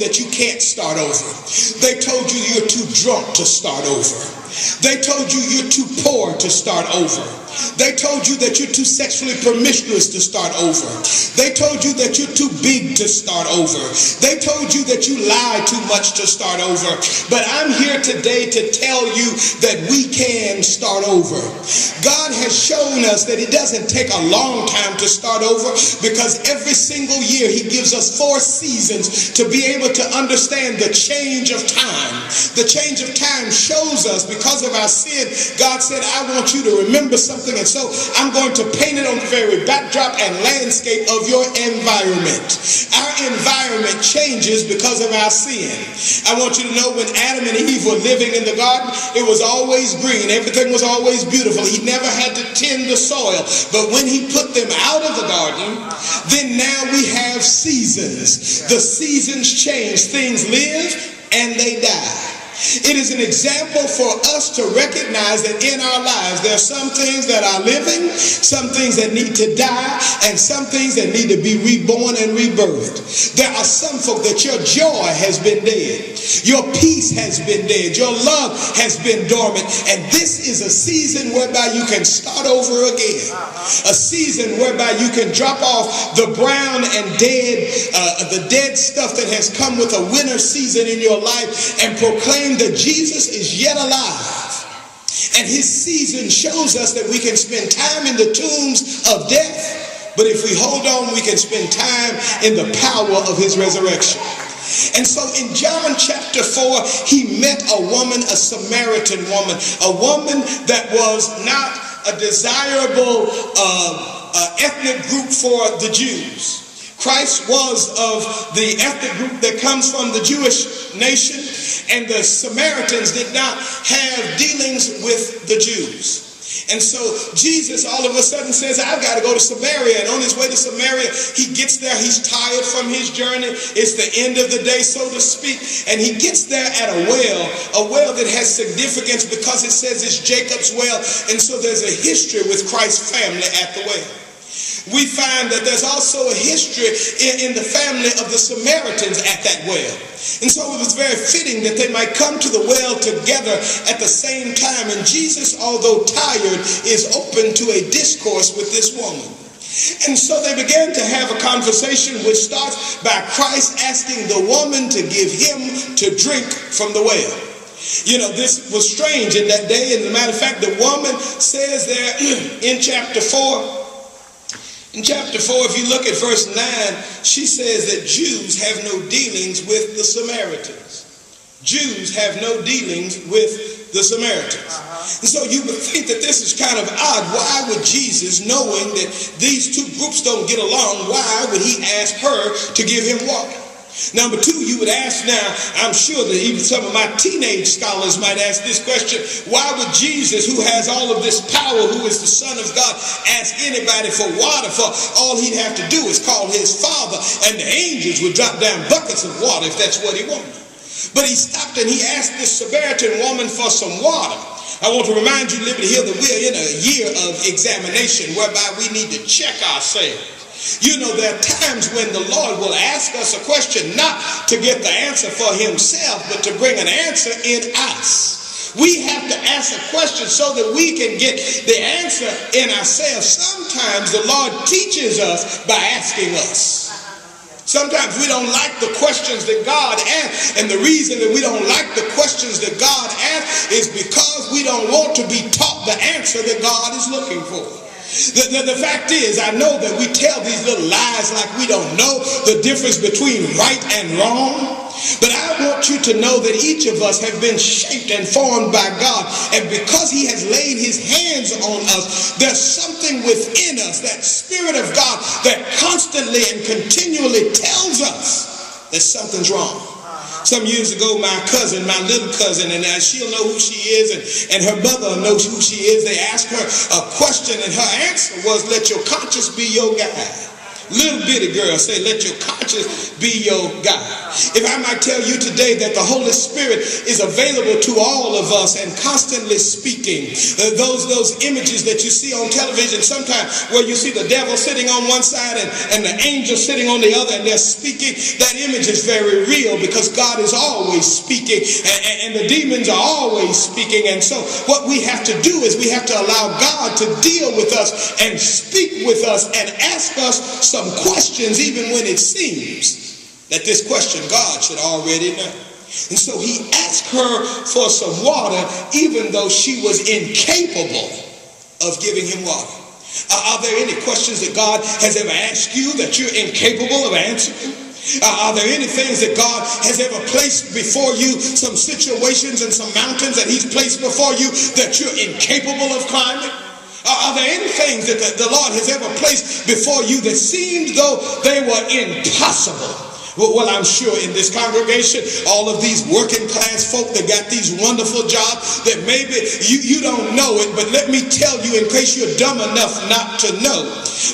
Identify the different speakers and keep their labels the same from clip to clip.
Speaker 1: that you can't start over. They told you you're too drunk to start over. They told you you're too poor to start over. They told you that you're too sexually promiscuous to start over. They told you that you're too big to start over. They told you that you lie too much to start over. But I'm here today to tell you that we can start over. God has shown us that it doesn't take a long time to start over, because every single year he gives us 4 seasons to be able to understand the change of time. The change of time shows us, because of our sin, God said, I want you to remember something, and so I'm going to paint it on the very backdrop and landscape of your environment. Our environment changes because of our sin. I want you to know, when Adam and Eve were living in the garden, it was always green. Everything was always beautiful. He never had to tend the soil. But when he put them out of the garden, then now we have seasons. The seasons change. Things live and they die. It is an example for us to recognize that in our lives there are some things that are living, some things that need to die, and some things that need to be reborn and rebirthed. There are some folk that your joy has been dead. Your peace has been dead. Your love has been dormant. And this is a season whereby you can start over again. A season whereby you can drop off the brown and the dead stuff that has come with a winter season in your life, and proclaim that Jesus is yet alive. And his season shows us that we can spend time in the tombs of death, but if we hold on, we can spend time in the power of his resurrection. And so in John chapter 4, he met a woman, a Samaritan woman, a woman that was not a desirable ethnic group for the Jews. Christ was of the ethnic group that comes from the Jewish nation, and the Samaritans did not have dealings with the Jews. And so Jesus all of a sudden says, I've got to go to Samaria. And on his way to Samaria, he gets there. He's tired from his journey. It's the end of the day, so to speak. And he gets there at a well that has significance because it says it's Jacob's well. And so there's a history with Christ's family at the well. We find that there's also a history in the family of the Samaritans at that well. And so it was very fitting that they might come to the well together at the same time. And Jesus, although tired, is open to a discourse with this woman. And so they began to have a conversation, which starts by Christ asking the woman to give him to drink from the well. You know, this was strange in that day. And as a matter of fact, the woman says there in chapter 4, in chapter 4, if you look at verse 9, she says that Jews have no dealings with the Samaritans. Jews have no dealings with the Samaritans. And so you would think that this is kind of odd. Why would Jesus, knowing that these two groups don't get along, why would he ask her to give him water? Number 2, you would ask now, I'm sure that even some of my teenage scholars might ask this question: why would Jesus, who has all of this power, who is the Son of God, ask anybody for water? For all he'd have to do is call his Father, and the angels would drop down buckets of water if that's what he wanted. But he stopped and he asked this Samaritan woman for some water. I want to remind you, Liberty Hill, that we're in a year of examination whereby we need to check ourselves. You know, there are times when the Lord will ask us a question not to get the answer for himself, but to bring an answer in us. We have to ask a question so that we can get the answer in ourselves. Sometimes the Lord teaches us by asking us. Sometimes we don't like the questions that God asks, and the reason that we don't like the questions that God asks is because we don't want to be taught the answer that God is looking for. The fact is, I know that we tell these little lies like we don't know the difference between right and wrong. But I want you to know that each of us have been shaped and formed by God. And because he has laid his hands on us, there's something within us, that Spirit of God, that constantly and continually tells us that something's wrong. Some years ago, my cousin, my little cousin, and she'll know who she is, and her mother knows who she is. They asked her a question, and her answer was, let your conscience be your guide. Little bitty girl say, let your conscience be your guide. If I might tell you today that the Holy Spirit is available to all of us and constantly speaking. Those images that you see on television sometimes where you see the devil sitting on one side and the angel sitting on the other and they're speaking, that image is very real because God is always speaking and the demons are always speaking. And so what we have to do is we have to allow God to deal with us and speak with us and ask us some questions even when it seems that this question God should already know. And so he asked her for some water even though she was incapable of giving him water. Are there any questions that God has ever asked you that you're incapable of answering? Are there any things that God has ever placed before you, some situations and some mountains that he's placed before you that you're incapable of climbing? Are there any things that the Lord has ever placed before you that seemed though they were impossible? Well, I'm sure in this congregation, all of these working class folk that got these wonderful jobs that maybe you don't know it, but let me tell you in case you're dumb enough not to know.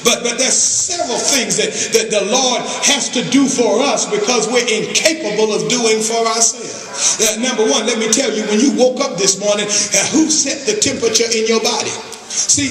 Speaker 1: But there's several things that the Lord has to do for us because we're incapable of doing for ourselves. Number one, let me tell you, when you woke up this morning, who set the temperature in your body? See,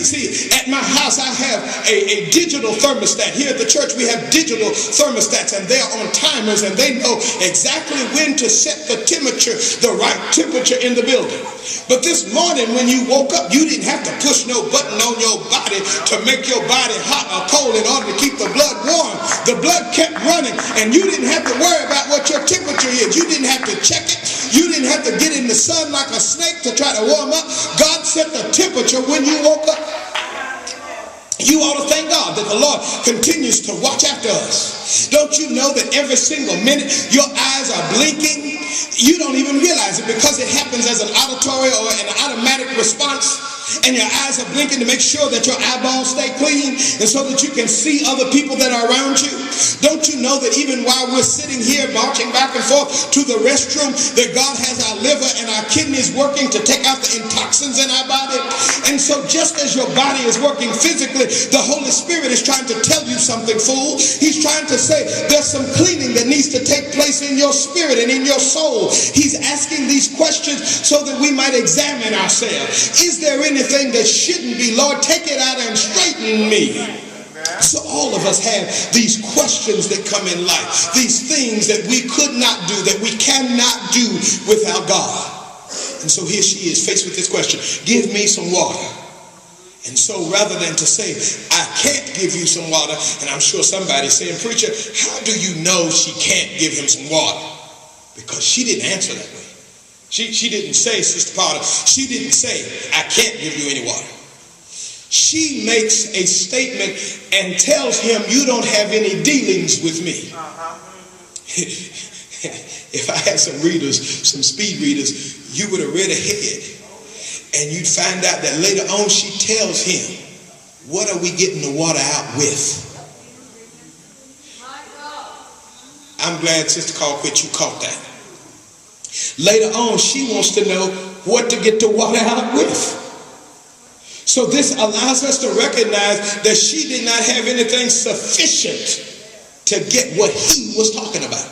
Speaker 1: at my house I have a digital thermostat. Here at the church we have digital thermostats and they're on timers and they know exactly when to set the temperature, the right temperature in the building. But this morning when you woke up, you didn't have to push no button on your body to make your body hot or cold in order to keep the blood warm. The blood kept running and you didn't have to worry about what your temperature is. You didn't have to check it. You didn't have to get in the sun like a snake to try to warm up. God set the temperature when you woke up. You ought to thank God that the Lord continues to watch after us. Don't you know that every single minute your eyes are blinking? You don't even realize it because it happens as an auditory or an automatic response. And your eyes are blinking to make sure that your eyeballs stay clean and so that you can see other people that are around you. Don't you know that even while we're sitting here marching back and forth to the restroom, that God has our liver and our kidneys working to take out the toxins in our body? And so just as your body is working physically, the Holy Spirit is trying to tell you something, fool. He's trying to say there's some cleaning that needs to take place in your spirit and in your soul. He's asking these questions so that we might examine ourselves. Is there anything that shouldn't be? Lord, take it out and straighten me. So all of us have these questions that come in life, these things that we could not do, that we cannot do without God. And so here she is faced with this question, give me some water. And so rather than to say, I can't give you some water, and I'm sure somebody's saying, preacher, how do you know she can't give him some water? Because she didn't answer that way. She didn't say, Sister Potter, she didn't say, I can't give you any water. She makes a statement and tells him, you don't have any dealings with me. If I had some readers, some speed readers, you would have read ahead. And you'd find out that later on she tells him, what are we getting the water out with? I'm glad Sister Colquitt you caught that. Later on she wants to know what to get the water out with. So this allows us to recognize that she did not have anything sufficient to get what he was talking about.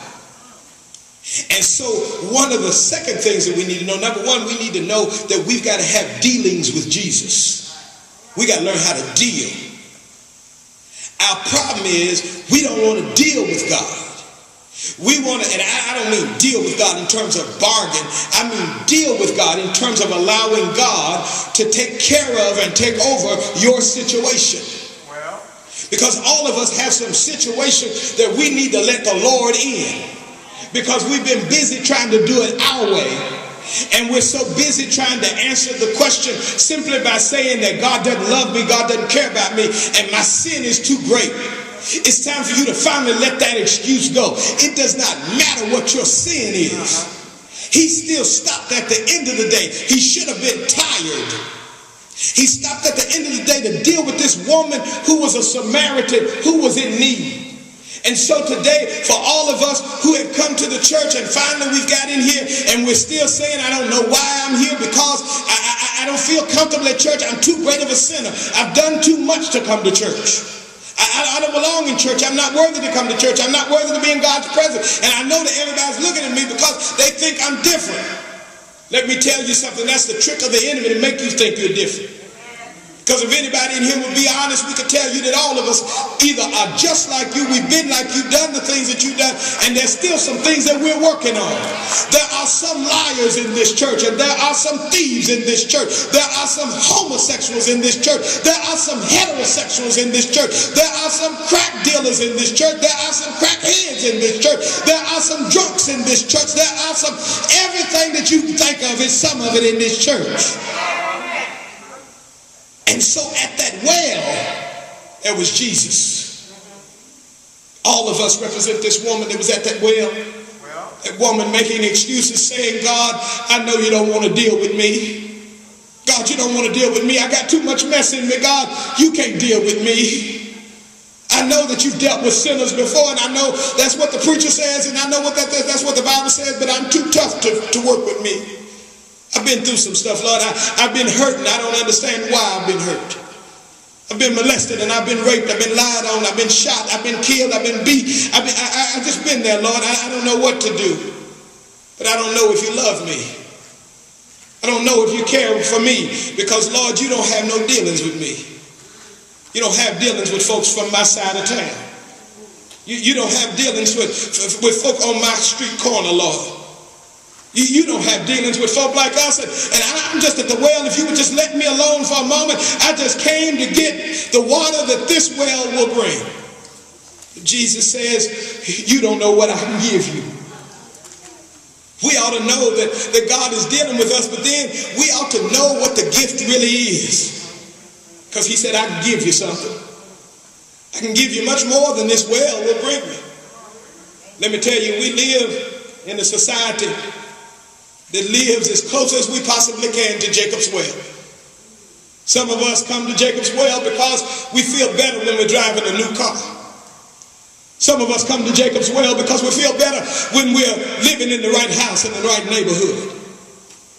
Speaker 1: And so one of the second things that we need to know, number one, we need to know that we've got to have dealings with Jesus. We got to learn how to deal. Our problem is we don't want to deal with God. We want to, and I don't mean deal with God in terms of bargain. I mean deal with God in terms of allowing God to take care of and take over your situation. Because all of us have some situation that we need to let the Lord in. Because we've been busy trying to do it our way. And we're so busy trying to answer the question simply by saying that God doesn't love me, God doesn't care about me, and my sin is too great. It's time for you to finally let that excuse go. It does not matter what your sin is. He still stopped at the end of the day. He should have been tired. He stopped at the end of the day to deal with this woman who was a Samaritan who was in need. And so today, for all of us who have come to the church and finally we've got in here and we're still saying, I don't know why I'm here because I don't feel comfortable at church. I'm too great of a sinner. I've done too much to come to church. I don't belong in church. I'm not worthy to come to church. I'm not worthy to be in God's presence. And I know that everybody's looking at me because they think I'm different. Let me tell you something. That's the trick of the enemy to make you think you're different. Because if anybody in here would be honest, we could tell you that all of us either are just like you, we've been like you, done the things that you've done, and there's still some things that we're working on. There are some liars in this church, and there are some thieves in this church. There are some homosexuals in this church. There are some heterosexuals in this church. There are some crack dealers in this church. There are some crackheads in this church. There are some drunks in this church. There are some, everything that you think of is some of it in this church. And so at that well, there was Jesus. All of us represent this woman that was at that well. That woman making excuses saying, God, I know you don't want to deal with me. God, you don't want to deal with me. I got too much mess in me. God, you can't deal with me. I know that you've dealt with sinners before, and I know that's what the preacher says, and I know what that's what the Bible says, but I'm too tough to work with me. I've been through some stuff, Lord. I've been hurt, and I don't understand why I've been hurt. I've been molested, and I've been raped. I've been lied on. I've been shot. I've been killed. I've been beat. I've just been there, Lord. I don't know what to do. But I don't know if you love me. I don't know if you care for me. Because, Lord, you don't have no dealings with me. You don't have dealings with folks from my side of town. You don't have dealings with folk on my street corner, Lord. You don't have dealings with folk like us, and I'm just at the well. If you would just let me alone for a moment, I just came to get the water that this well will bring. Jesus says, you don't know what I can give you. We ought to know that God is dealing with us, but then we ought to know what the gift really is. Because he said, I can give you something. I can give you much more than this well will bring me. Let me tell you, we live in a society that lives as close as we possibly can to Jacob's well. Some of us come to Jacob's well because we feel better when we're driving a new car. Some of us come to Jacob's well because we feel better when we're living in the right house in the right neighborhood.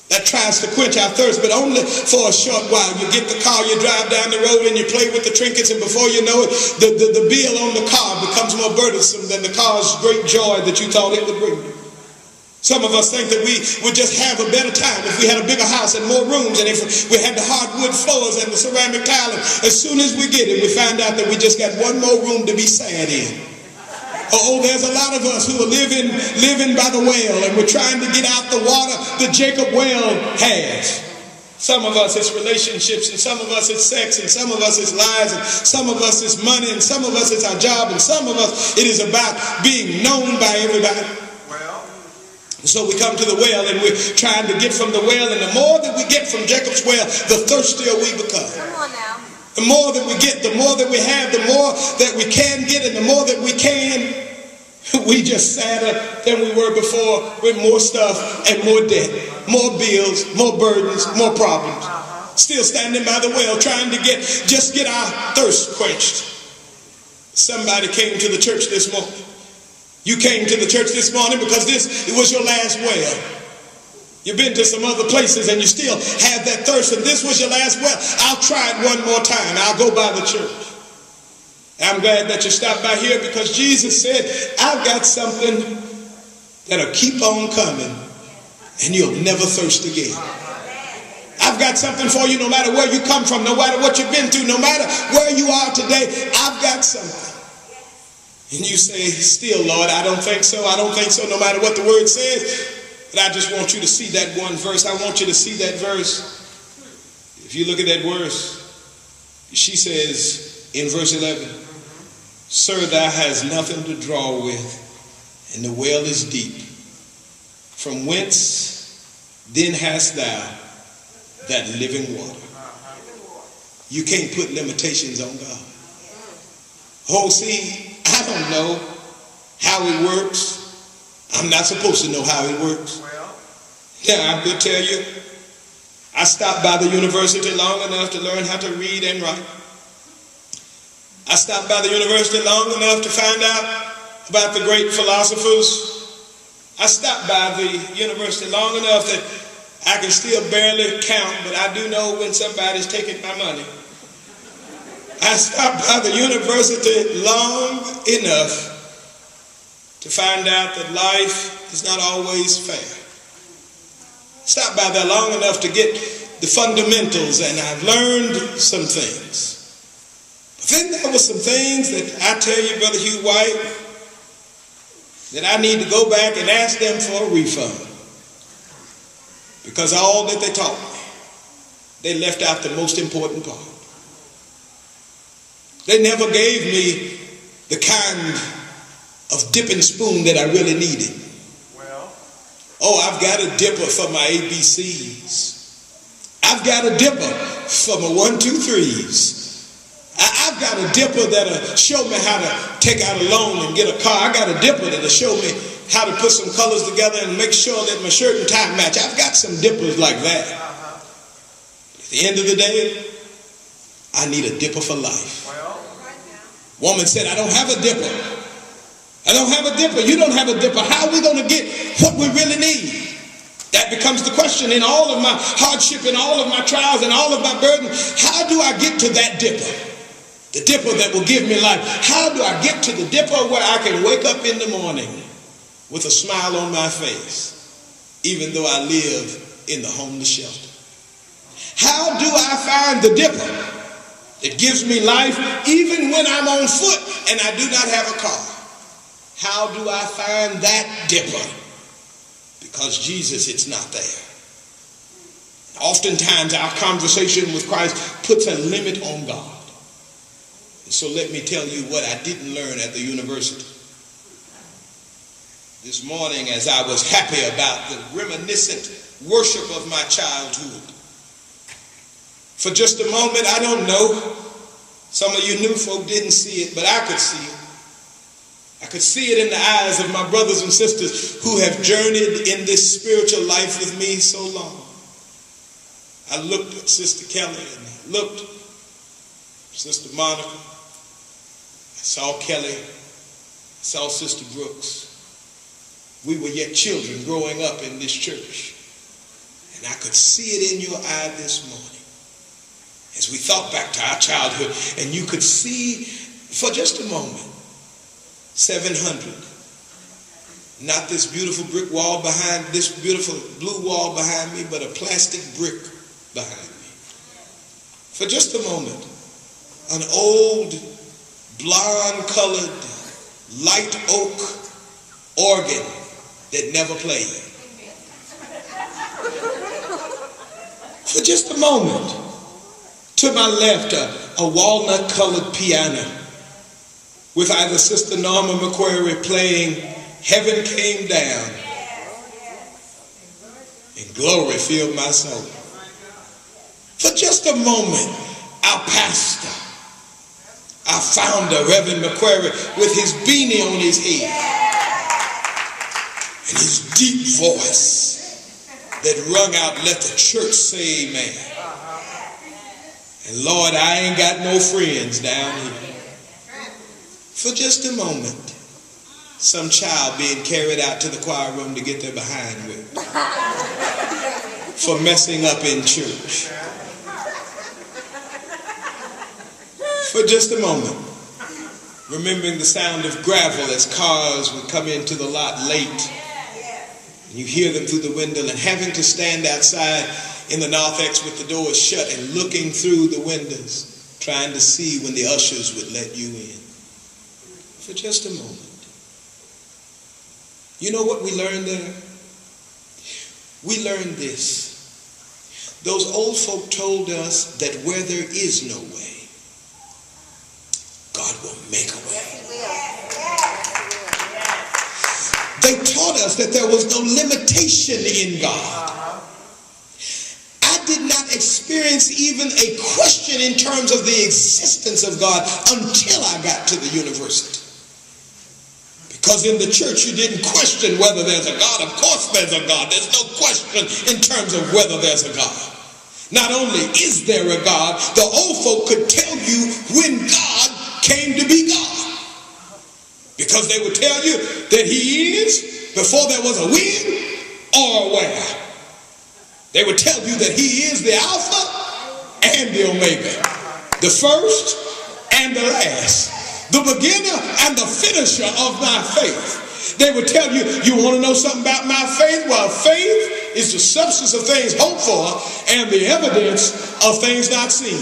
Speaker 1: That tries to quench our thirst, but only for a short while. You get the car, you drive down the road, and you play with the trinkets, and before you know it, the bill on the car becomes more burdensome than the car's great joy that you thought it would bring you. Some of us think that we would just have a better time if we had a bigger house and more rooms, and if we had the hardwood floors and the ceramic tile. As soon as we get it, we find out that we just got one more room to be sad in. Oh, there's a lot of us who are living by the well, and we're trying to get out the water that Jacob well has. Some of us it's relationships, and some of us it's sex, and some of us it's lies, and some of us it's money, and some of us it's our job, and some of us it is about being known by everybody. So we come to the well, and we're trying to get from the well, and the more that we get from Jacob's well, the thirstier we become.
Speaker 2: Come on now.
Speaker 1: The more that we get, the more that we have, the more that we can get, and the more that we can, we just sadder than we were before, with more stuff and more debt, more bills, more burdens, more problems. Still standing by the well, trying to get our thirst quenched. Somebody came to the church this morning. You came to the church this morning because it was your last well. You've been to some other places and you still have that thirst, and this was your last well. I'll try it one more time. I'll go by the church. I'm glad that you stopped by here because Jesus said, I've got something that'll keep on coming and you'll never thirst again. I've got something for you no matter where you come from, no matter what you've been through, no matter where you are today. I've got something. And you say, still, Lord, I don't think so. I don't think so, no matter what the word says. But I just want you to see that one verse. I want you to see that verse. If you look at that verse, she says in verse 11, Sir, thou hast nothing to draw with, and the well is deep. From whence then hast thou that living water? You can't put limitations on God. Oh, see, I don't know how it works. I'm not supposed to know how it works. Yeah, I could tell you. I stopped by the university long enough to learn how to read and write. I stopped by the university long enough to find out about the great philosophers. I stopped by the university long enough that I can still barely count, but I do know when somebody's taking my money. I stopped by the university long enough to find out that life is not always fair. Stopped by there long enough to get the fundamentals, and I've learned some things. But then there were some things that I tell you, Brother Hugh White, that I need to go back and ask them for a refund. Because all that they taught me, they left out the most important part. They never gave me the kind of dipping spoon that I really needed. Oh, I've got a dipper for my ABCs. I've got a dipper for my 1, 2, 3s. I've got a dipper that'll show me how to take out a loan and get a car. I got a dipper that'll show me how to put some colors together and make sure that my shirt and tie match. I've got some dippers like that. At the end of the day, I need a dipper for life. Woman said, I don't have a dipper. I don't have a dipper. You don't have a dipper. How are we going to get what we really need? That becomes the question in all of my hardship and all of my trials and all of my burden. How do I get to that dipper? The dipper that will give me life. How do I get to the dipper where I can wake up in the morning with a smile on my face, even though I live in the homeless shelter? How do I find the dipper that gives me life even when I'm on foot and I do not have a car? How do I find that dipper? Because Jesus, it's not there. Oftentimes our conversation with Christ puts a limit on God. And so let me tell you what I didn't learn at the university. This morning, as I was happy about the reminiscent worship of my childhood, for just a moment, I don't know, some of you new folk didn't see it, but I could see it. I could see it in the eyes of my brothers and sisters who have journeyed in this spiritual life with me so long. I looked at Sister Kelly and I looked at Sister Monica. I saw Kelly. I saw Sister Brooks. We were yet children growing up in this church. And I could see it in your eye this morning as we thought back to our childhood, and you could see for just a moment 700. Not this beautiful brick wall behind, this beautiful blue wall behind me, but a plastic brick behind me. For just a moment, an old blonde-colored light oak organ that never played. For just a moment, to my left, a walnut-colored piano with either Sister Norma McQuarrie playing Heaven Came Down and Glory Filled My Soul. For just a moment, our pastor, our founder, Reverend McQuarrie, with his beanie on his head and his deep voice that rung out, let the church say amen. And Lord, I ain't got no friends down here. For just a moment, some child being carried out to the choir room to get their behind whipped for messing up in church. For just a moment, remembering the sound of gravel as cars would come into the lot late, and you hear them through the window, and having to stand outside in the narthex with the doors shut and looking through the windows, trying to see when the ushers would let you in. For just a moment. You know what we learned there? We learned this. Those old folk told us that where there is no way, God will make a way. They taught us that there was no limitation in God. I did not experience even a question in terms of the existence of God until I got to the university. Because in the church you didn't question whether there's a God. Of course there's a God. There's no question in terms of whether there's a God. Not only is there a God, the old folk could tell you when God came to be God. Because they would tell you that he is before there was a when or a where. They would tell you that he is the Alpha and the Omega, the first and the last, the beginner and the finisher of my faith. They would tell you, you want to know something about my faith? Well, faith is the substance of things hoped for and the evidence of things not seen.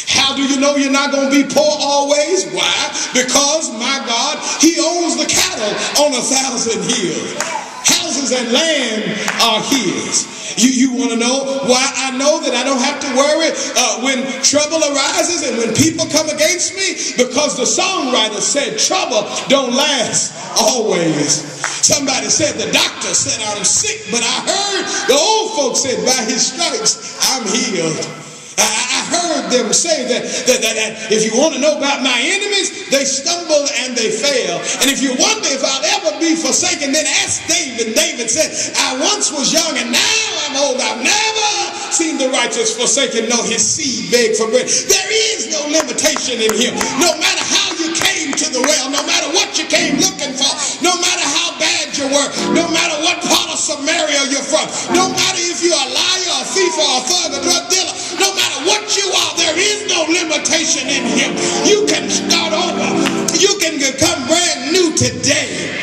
Speaker 1: How do you know you're not going to be poor always? Why? Because my God, he owns the cattle on 1,000 hills. Houses and land are his. You want to know why I know that I don't have to worry when trouble arises and when people come against me? Because the songwriter said trouble don't last always. Somebody said, the doctor said I'm sick, but I heard the old folks said by his stripes I'm healed. I heard them say that if you want to know about my enemies, they stumble and they fail. And if you wonder if I'll ever be forsaken, then ask David. David said, I once was young and now I'm old. I've never seen the righteous forsaken, nor his seed beg for bread. There is no limitation in him. No matter how you came to the well, no matter what you came looking for, no matter how bad you were, no matter what part of Samaria you're from, no matter if you're a liar, a thief, or a thug, a drug dealer, no matter what you are, there is no limitation in him. You can start over. You can become brand new today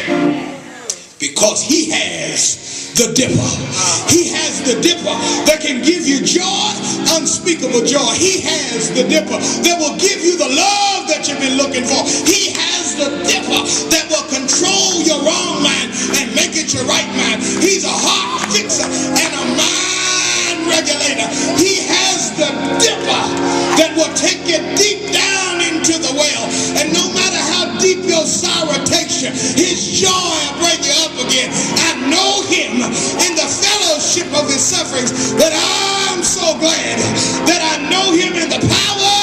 Speaker 1: because he has the dipper. He has the dipper that can give you joy, unspeakable joy. He has the dipper that will give you the love that you've been looking for. He has the dipper that will control your wrong mind and make it your right mind. He's a heart fixer and a mind regulator. He has the dipper that will take you deep down into the well. And no matter how deep your sorrow takes you, his joy will bring you up again. I know him in the fellowship of his sufferings, but I'm so glad that I know him in the power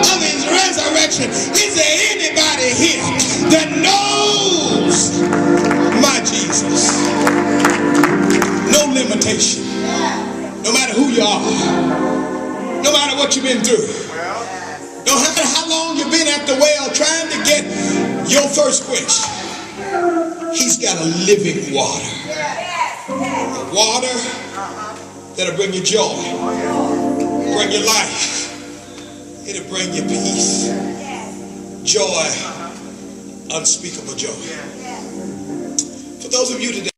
Speaker 1: of his resurrection. Is there anybody here that knows my Jesus? No limitation. No matter who you are, no matter what you've been through, no matter how long you've been at the well trying to get your thirst quenched, he's got a living water. A water that'll bring you joy, bring you life, it'll bring you peace, joy, unspeakable joy. For those of you today,